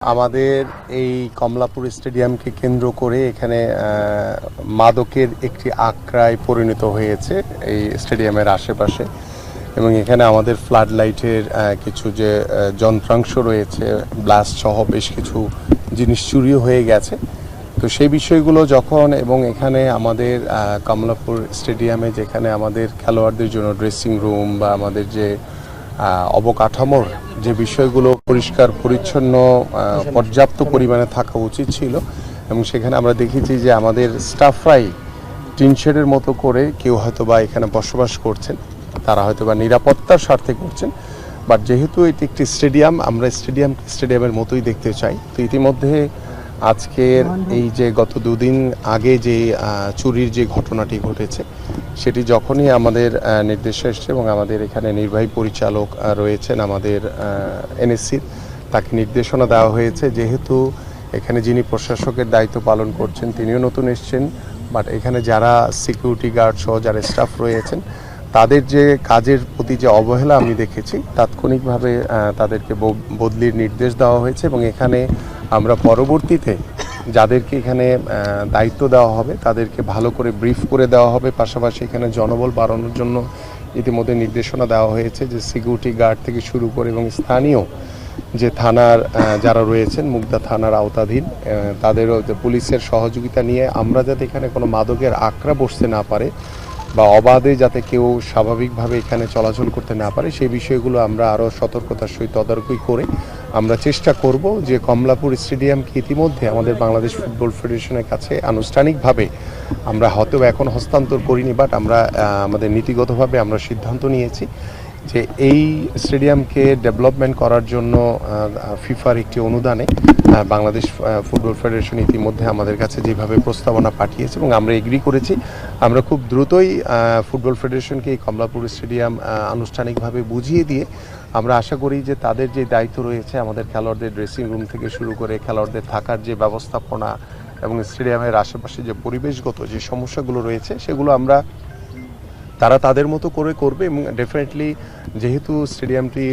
আমাদের এই কমলাপুর স্টেডিয়ামকে কেন্দ্র করে এখানে মাদকের একটি আখড়ায় পরিণত হয়েছে এই স্টেডিয়ামের আশেপাশে, এবং এখানে আমাদের ফ্লাড লাইটের কিছু যে যন্ত্রাংশ রয়েছে, ব্লাস্ট সহ বেশ কিছু জিনিস চুরিও হয়ে গেছে। তো সেই বিষয়গুলো যখন এবং এখানে আমাদের কমলাপুর স্টেডিয়ামে যেখানে আমাদের খেলোয়াড়দের জন্য ড্রেসিং রুম বা আমাদের যে অবকাঠামোর যে বিষয়গুলো পরিষ্কার পরিচ্ছন্ন পর্যাপ্ত পরিমাণে থাকা উচিত ছিল, এবং সেখানে আমরা দেখেছি যে আমাদের স্টাফরাই টিনশেডের মতো করে কেউ হয়তো বা এখানে বসবাস করছেন, তারা হয়তো বা নিরাপত্তার স্বার্থে করছেন। বাট যেহেতু এটি একটি স্টেডিয়াম, আমরা স্টেডিয়ামের মতোই দেখতে চাই। তো ইতিমধ্যে আজকের এই যে গত দুদিন আগে যে চুরির যে ঘটনাটি ঘটেছে, সেটি যখনই আমাদের নির্দেশে এসছে এবং আমাদের এখানে নির্বাহী পরিচালক রয়েছেন আমাদের এনএসসির, তাকে নির্দেশনা দেওয়া হয়েছে যেহেতু এখানে যিনি প্রশাসকের দায়িত্ব পালন করছেন তিনিও নতুন এসছেন, বাট এখানে যারা সিকিউরিটি গার্ড সহ যারা স্টাফ রয়েছেন তাদের যে কাজের প্রতি যে অবহেলা আমি দেখেছি, তাৎক্ষণিকভাবে তাদেরকে বদলির নির্দেশ দেওয়া হয়েছে। এবং এখানে আমরা পরবর্তীতে যাদেরকে এখানে দায়িত্ব দেওয়া হবে তাদেরকে ভালো করে ব্রিফ করে দেওয়া হবে। পাশাপাশি এখানে জনবল বাড়ানোর জন্য ইতিমধ্যে নির্দেশনা দেওয়া হয়েছে যে সিকিউরিটি গার্ড থেকে শুরু করে এবং স্থানীয় যে থানার যারা রয়েছেন মুগদা থানার আওতাধীন তাদেরও পুলিশের সহযোগিতা নিয়ে আমরা যাতে এখানে কোনো মাদকের আখড়া বসতে না পারে বা অবাধে যাতে কেউ স্বাভাবিকভাবে এখানে চলাচল করতে না পারে, সেই বিষয়গুলো আমরা আরও সতর্কতার সহিত তদারকি করে আমরা চেষ্টা করব যে কমলাপুর স্টেডিয়ামকে ইতিমধ্যে আমাদের বাংলাদেশ ফুটবল ফেডারেশনের কাছে আনুষ্ঠানিকভাবে আমরা হয়তো এখন হস্তান্তর করিনি, বাট আমরা আমাদের নীতিগতভাবে আমরা সিদ্ধান্ত নিয়েছি যে এই স্টেডিয়ামকে ডেভেলপমেন্ট করার জন্য ফিফার একটি অনুদানে বাংলাদেশ ফুটবল ফেডারেশন ইতিমধ্যে আমাদের কাছে যেভাবে প্রস্তাবনা পাঠিয়েছে এবং আমরা এগ্রি করেছি, আমরা খুব দ্রুতই ফুটবল ফেডারেশনকে এই কমলাপুর স্টেডিয়াম আনুষ্ঠানিকভাবে বুঝিয়ে দিয়ে আমরা আশা করি যে তাদের যে দায়িত্ব রয়েছে আমাদের খেলোয়াড়দের ড্রেসিং রুম থেকে শুরু করে খেলোয়াড়দের থাকার যে ব্যবস্থাপনা এবং স্টেডিয়ামের আশেপাশে যে পরিবেশগত যে সমস্যাগুলো রয়েছে সেগুলো তারা তাদের মতো করে করবে। এবং ডেফিনেটলি যেহেতু স্টেডিয়ামটি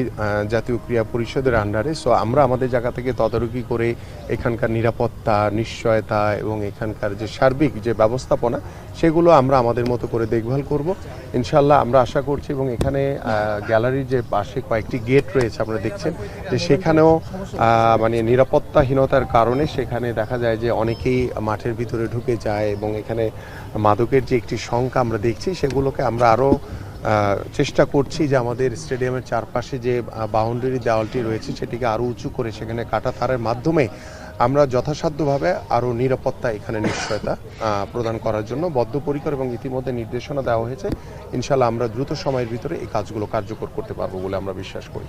জাতীয় ক্রীড়া পরিষদের আন্ডারে, সো আমরা আমাদের জায়গা থেকে তদারকি করে এখানকার নিরাপত্তা নিশ্চয়তা এবং এখানকার যে সার্বিক যে ব্যবস্থাপনা সেগুলো আমরা আমাদের মতো করে দেখভাল করব ইনশাল্লাহ। আমরা আশা করছি এবং এখানে গ্যালারির যে পাশে কয়েকটি গেট রয়েছে আপনারা দেখছেন যে সেখানেও মানে নিরাপত্তাহীনতার কারণে সেখানে দেখা যায় যে অনেকেই মাঠের ভিতরে ঢুকে যায় এবং এখানে মাদকের যে একটি সংখ্যা আমরা দেখছি সেগুলোকে আমরা আরও চেষ্টা করছি যে আমাদের স্টেডিয়ামের চারপাশে যে বাউন্ডারি দেওয়ালটি রয়েছে সেটিকে আরও উঁচু করে সেখানে কাটা তারের মাধ্যমে আমরা যথাসাধ্যভাবে আরও নিরাপত্তা এখানে নিশ্চয়তা প্রদান করার জন্য বদ্ধপরিকর এবং ইতিমধ্যে নির্দেশনা দেওয়া হয়েছে। ইনশাল্লাহ আমরা দ্রুত সময়ের ভিতরে এই কাজগুলো কার্যকর করতে পারবো বলে আমরা বিশ্বাস করি।